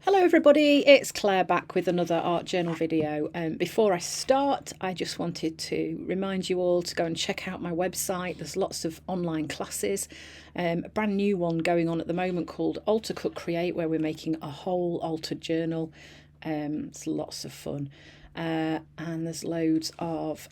Hello everybody, it's Claire back with another art journal video. Before I start, I just wanted to remind you all to go and check out my website. There's lots of online classes, a brand new one going on at the moment called Alter Cut Create, where we're making a whole altered journal. It's lots of fun. And there's loads of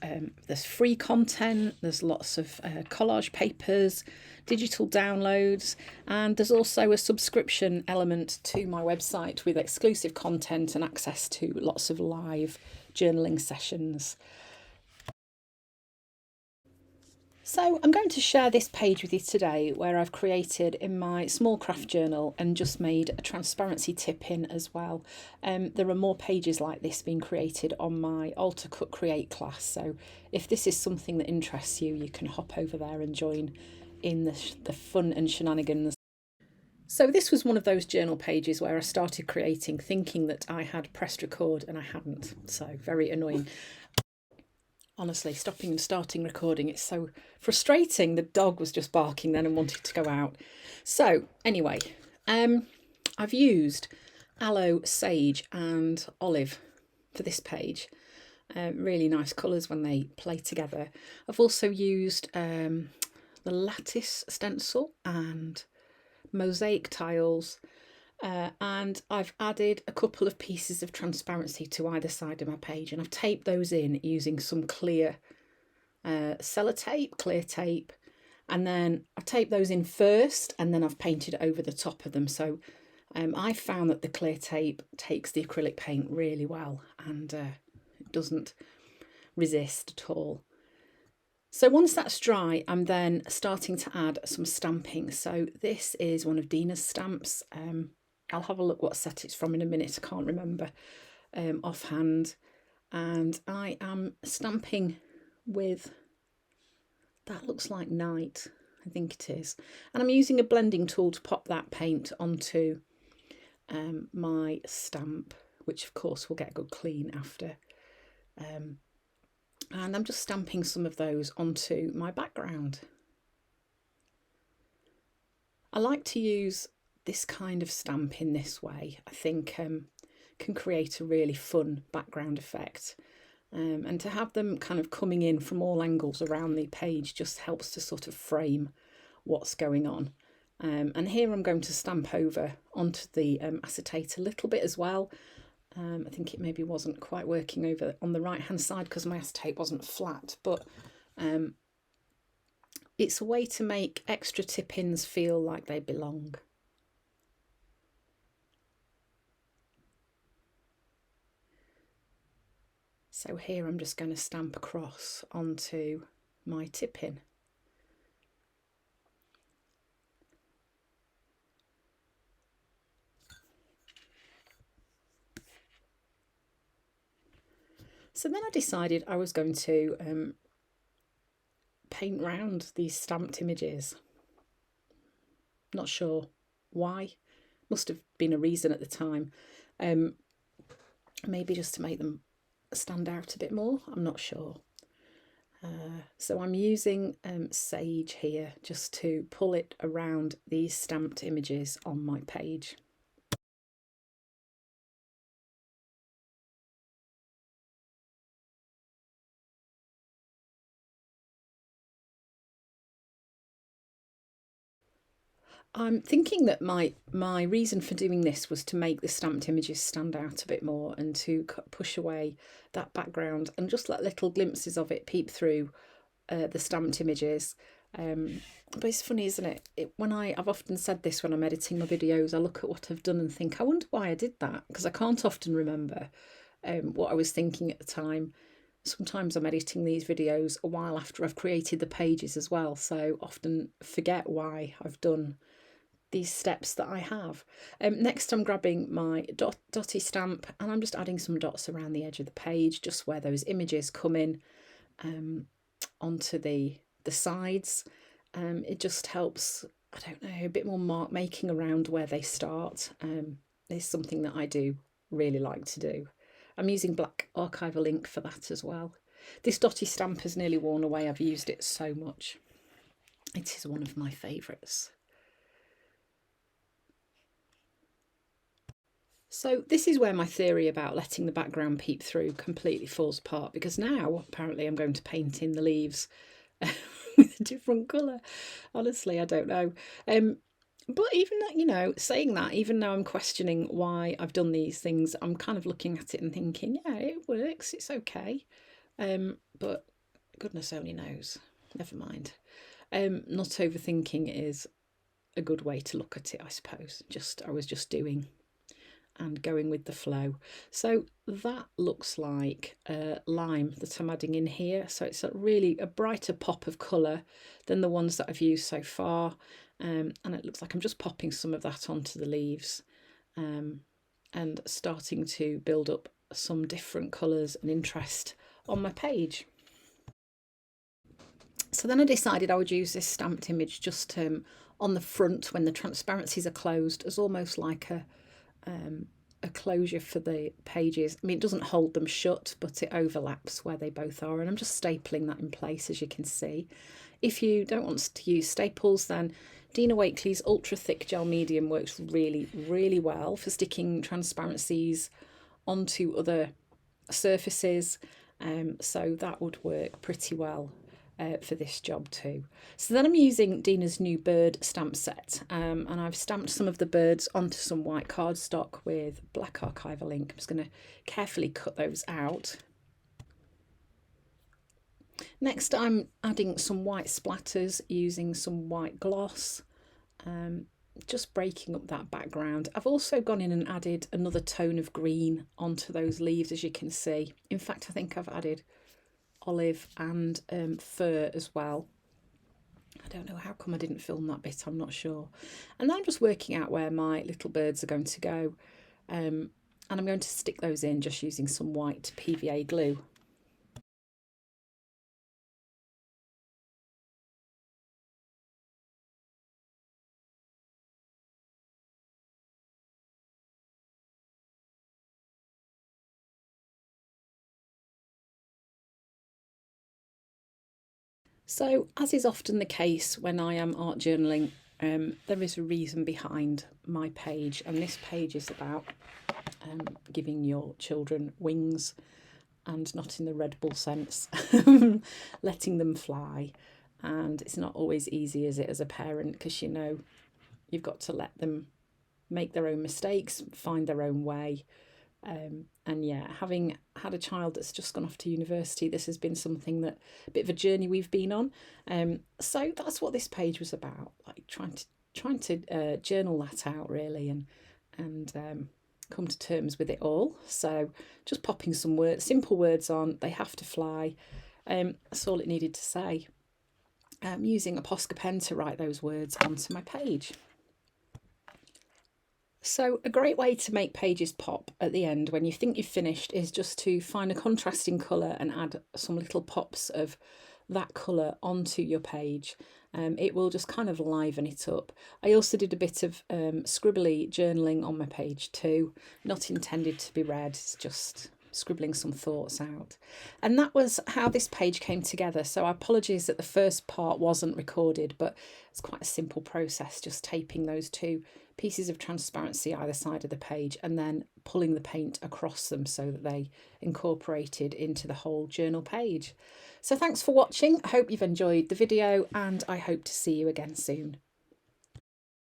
there's free content, there's lots of collage papers, digital downloads, and there's also a subscription element to my website with exclusive content and access to lots of live journaling sessions. So I'm going to share this page with you today where I've created in my small craft journal and just made a transparency tip in as well. There are more pages like this being created on my Alter Cut Create class, so if this is something that interests you, you can hop over there and join in the fun and shenanigans. So this was one of those journal pages where I started creating thinking that I had pressed record and I hadn't, so very annoying. Honestly, stopping and starting recording, it's so frustrating. The dog was just barking then and wanted to go out. So anyway, I've used aloe, sage and olive for this page. Really nice colours when they play together. I've also used the lattice stencil and mosaic tiles. And I've added a couple of pieces of transparency to either side of my page, and I've taped those in using some clear sellotape, clear tape, and then I taped those in first and then I've painted over the top of them. So I found that the clear tape takes the acrylic paint really well and it doesn't resist at all. So once that's dry, I'm then starting to add some stamping. So this is one of Dina's stamps. I'll have a look what set it's from in a minute. I can't remember offhand. And I am stamping with, that looks like night, I think it is. And I'm using a blending tool to pop that paint onto my stamp, which of course will get a good clean after. And I'm just stamping some of those onto my background. I like to use this kind of stamp in this way. I think can create a really fun background effect, and to have them kind of coming in from all angles around the page just helps to sort of frame what's going on. And here I'm going to stamp over onto the acetate a little bit as well. I think it maybe wasn't quite working over on the right hand side because my acetate wasn't flat, but it's a way to make extra tip-ins feel like they belong. So here I'm just going to stamp across onto my tip-in. So then I decided I was going to paint round these stamped images. Not sure why. Must have been a reason at the time. Maybe just to make them stand out a bit more, I'm not sure. So I'm using sage here just to pull it around these stamped images on my page. I'm thinking that my reason for doing this was to make the stamped images stand out a bit more and to push away that background and just let little glimpses of it peep through the stamped images. But it's funny, isn't it? I've often said this when I'm editing my videos, I look at what I've done and think, I wonder why I did that, because I can't often remember what I was thinking at the time. Sometimes I'm editing these videos a while after I've created the pages as well, so often forget why I've done these steps that I have. Next I'm grabbing my dotty stamp and I'm just adding some dots around the edge of the page, just where those images come in onto the sides. It just helps, I don't know, a bit more mark making around where they start. It's something that I do really like to do. I'm using black archival ink for that as well. This dotty stamp has nearly worn away. I've used it so much. It is one of my favourites. So this is where my theory about letting the background peep through completely falls apart, because now apparently I'm going to paint in the leaves with a different colour. Honestly, I don't know. But even that, you know, saying that, even though I'm questioning why I've done these things, I'm kind of looking at it and thinking, yeah, it works, it's okay. But goodness only knows. Never mind. Not overthinking is a good way to look at it, I suppose. I was just doing and going with the flow. So that looks like lime that I'm adding in here. So it's a brighter pop of colour than the ones that I've used so far. And it looks like I'm just popping some of that onto the leaves and starting to build up some different colours and interest on my page. So then I decided I would use this stamped image just on the front when the transparencies are closed as almost like a closure for the pages. I mean, it doesn't hold them shut, but it overlaps where they both are, and I'm just stapling that in place, as you can see. If you don't want to use staples, then Dina Wakley's ultra thick gel medium works really well for sticking transparencies onto other surfaces, so that would work pretty well for this job too. So then I'm using Dina's new bird stamp set, and I've stamped some of the birds onto some white cardstock with black archival ink. I'm just going to carefully cut those out. Next I'm adding some white splatters using some white gloss, just breaking up that background. I've also gone in and added another tone of green onto those leaves, as you can see. In fact, I think I've added olive and fur as well. I don't know how come I didn't film that bit, I'm not sure. And then I'm just working out where my little birds are going to go, and I'm going to stick those in just using some white PVA glue. So, as is often the case when I am art journaling, there is a reason behind my page, and this page is about giving your children wings, and not in the Red Bull sense, letting them fly. And it's not always easy, is it, as a parent, because you know you've got to let them make their own mistakes, find their own way. And yeah, having had a child that's just gone off to university, this has been something that a bit of a journey we've been on. So that's what this page was about, like trying to journal that out really, and come to terms with it all. So just popping some words, simple words on. They have to fly. That's all it needed to say. Using a Posca pen to write those words onto my page. So a great way to make pages pop at the end when you think you've finished is just to find a contrasting colour and add some little pops of that colour onto your page. It will just kind of liven it up. I also did a bit of scribbly journaling on my page too, not intended to be read, it's just scribbling some thoughts out. And that was how this page came together. So apologies that the first part wasn't recorded, but it's quite a simple process, just taping those two pieces of transparency either side of the page and then pulling the paint across them so that they incorporated into the whole journal page. So thanks for watching. I hope you've enjoyed the video, and I hope to see you again soon.